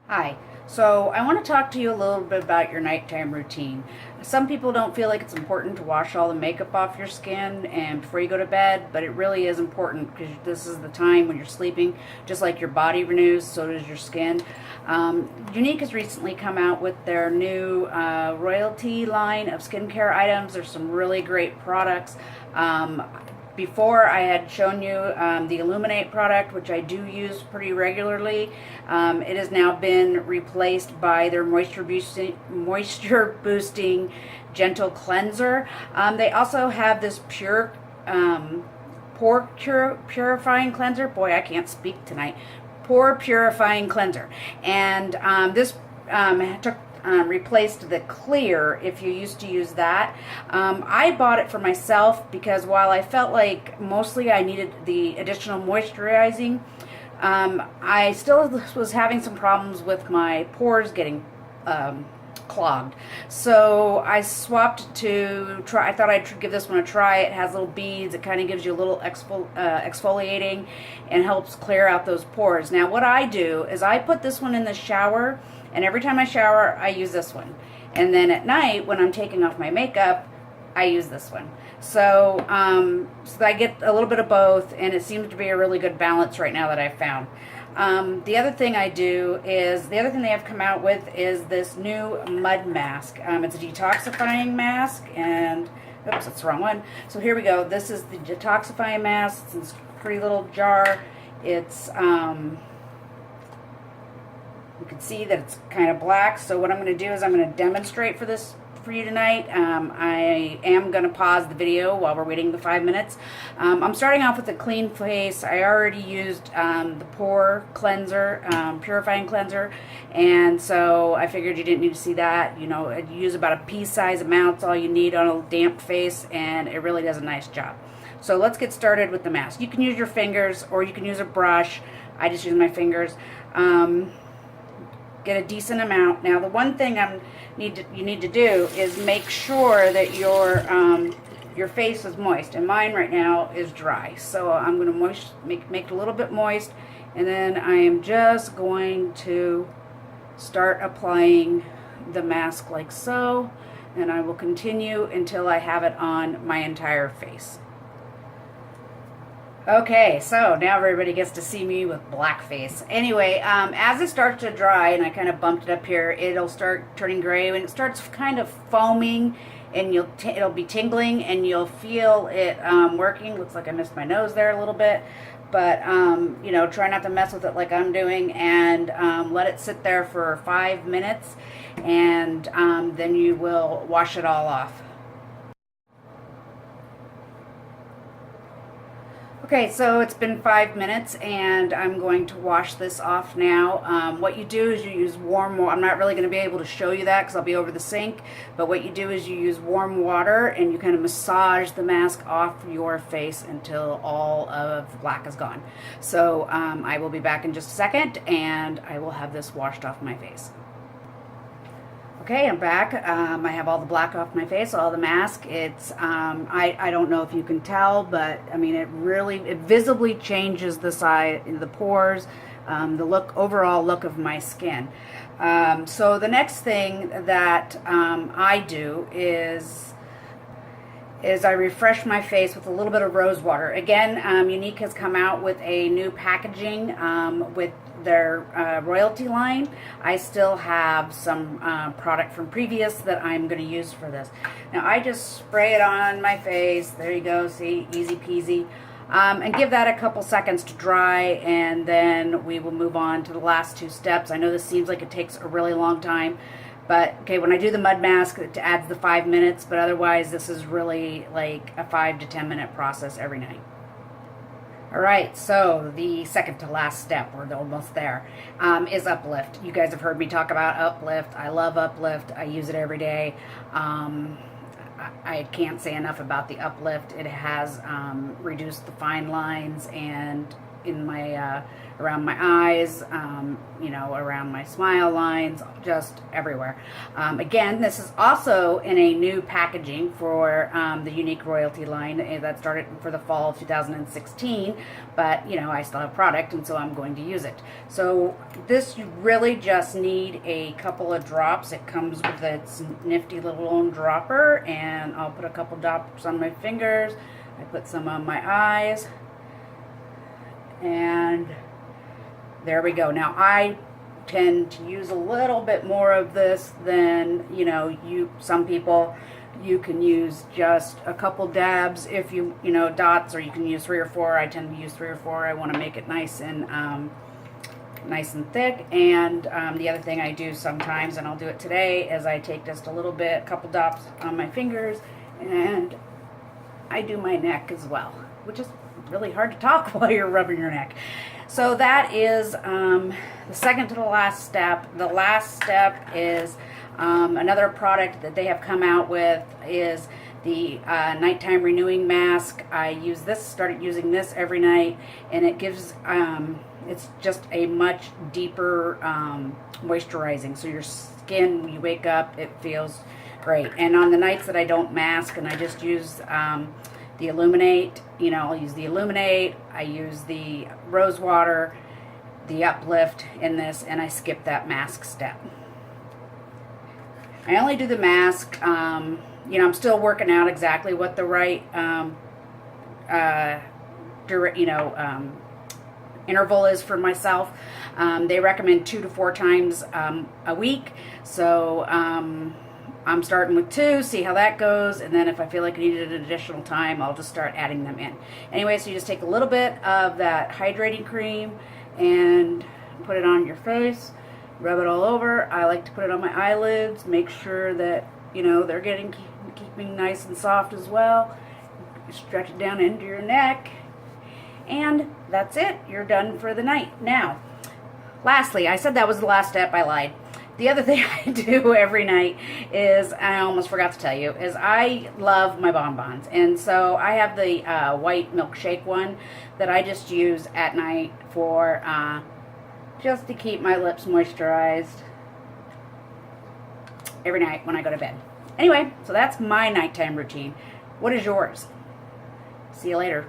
Hi. So I want to talk to you a little bit about your nighttime routine. Some people don't feel like it's important to wash all the makeup off your skin and before you go to bed, but it really is important because this is the time when you're sleeping. Just like your body renews, so does your skin. Unique has recently come out with their new royalty line of skincare items. There's some really great products. Um, Before I had shown you the Illuminate product, which I do use pretty regularly. It has now been replaced by their moisture boosting gentle cleanser. They also have this purifying cleanser. Boy, I can't speak tonight. Pore purifying cleanser, and this took replaced the clear if you used to use that. I bought it for myself because while I felt like mostly I needed the additional moisturizing, I still was having some problems with my pores getting clogged. So I swapped to try. I thought I'd give this one a try. It has little beads. It kind of gives you a little exfoliating and helps clear out those pores. Now what I do is I put this one in the shower, and every time I shower I use this one. And then at night when I'm taking off my makeup, I use this one. So I get a little bit of both, and it seems to be a really good balance right now that I've found. The other thing they have come out with is this new mud mask. It's a detoxifying mask, and oops, that's the wrong one. So here we go. This is the detoxifying mask. It's in this pretty little jar. It's you can see that it's kind of black. So what I'm going to do is I'm going to demonstrate for you tonight. I am going to pause the video while we're waiting the 5 minutes. I'm starting off with a clean face. I already used the pore cleanser, purifying cleanser, and so I figured you didn't need to see that. You know, you use about a pea-size amount. It's all you need on a damp face, and it really does a nice job. So let's get started with the mask. You can use your fingers or you can use a brush. I just use my fingers. Get a decent amount. Now the one thing you need to do is make sure that your face is moist, and mine right now is dry. So I'm going to make it a little bit moist, and then I am just going to start applying the mask like so, and I will continue until I have it on my entire face. Okay, so now everybody gets to see me with blackface. Anyway, as it starts to dry, and I kind of bumped it up here, it'll start turning gray, and it starts kind of foaming, and it'll be tingling, and you'll feel it working. Looks like I missed my nose there a little bit, but you know, try not to mess with it like I'm doing, and let it sit there for 5 minutes, and then you will wash it all off. Okay, so it's been 5 minutes, and I'm going to wash this off now. What you do is you use warm water. I'm not really going to be able to show you that because I'll be over the sink, but what you do is you use warm water and you kind of massage the mask off your face until all of the black is gone. So I will be back in just a second, and I will have this washed off my face. Okay, I'm back. I have all the black off my face, all the mask. It's I don't know if you can tell, but I mean it visibly changes the size, the pores, the overall look of my skin. So the next thing that I do is I refresh my face with a little bit of rose water. Again, Unique has come out with a new packaging with their royalty line. I still have some product from previous that I'm going to use for this. Now I just spray it on my face. There you go. See, easy peasy. And give that a couple seconds to dry, and then we will move on to the last two steps. I know this seems like it takes a really long time, but okay, when I do the mud mask, it adds the 5 minutes, but otherwise this is really like a 5 to 10 minute process every night. Alright, so the second to last step, we're almost there, is Uplift. You guys have heard me talk about Uplift. I love Uplift. I use it every day. I can't say enough about the Uplift. It has reduced the fine lines and in my around my eyes, you know, around my smile lines, just everywhere. Again, this is also in a new packaging for the Unique Royalty line that started for the fall of 2016, but you know, I still have product, and so I'm going to use it. So this, you really just need a couple of drops. It comes with its nifty little own dropper, and I'll put a couple drops on my fingers. I put some on my eyes, and there we go. Now I tend to use a little bit more of this than, you know, some people. You can use just a couple dabs if you know, dots, or you can use 3 or 4. I tend to use 3 or 4. I want to make it nice and thick. And the other thing I do sometimes, and I'll do it today, is I take just a little bit, a couple dots on my fingers, and I do my neck as well, which is really hard to talk while you're rubbing your neck. So that is the second to the last step. The last step is another product that they have come out with is the nighttime renewing mask. I use this, started using this every night, and it gives, it's just a much deeper moisturizing. So your skin, when you wake up, it feels great. And on the nights that I don't mask and I just use the Illuminate, you know, I'll use the Illuminate, I use the rose water, the Uplift in this, and I skip that mask step. I only do the mask, you know, I'm still working out exactly what the right, interval is for myself. They recommend 2 to 4 times a week, so I'm starting with 2, see how that goes, and then if I feel like I need an additional time, I'll just start adding them in. Anyway, so you just take a little bit of that hydrating cream and put it on your face, rub it all over. I like to put it on my eyelids, make sure that, you know, they're keeping nice and soft as well. Stretch it down into your neck, and that's it. You're done for the night. Now, lastly, I said that was the last step. I lied. The other thing I do every night is, I almost forgot to tell you, is I love my bonbons. And so I have the white milkshake one that I just use at night for, just to keep my lips moisturized every night when I go to bed. Anyway, so that's my nighttime routine. What is yours? See you later.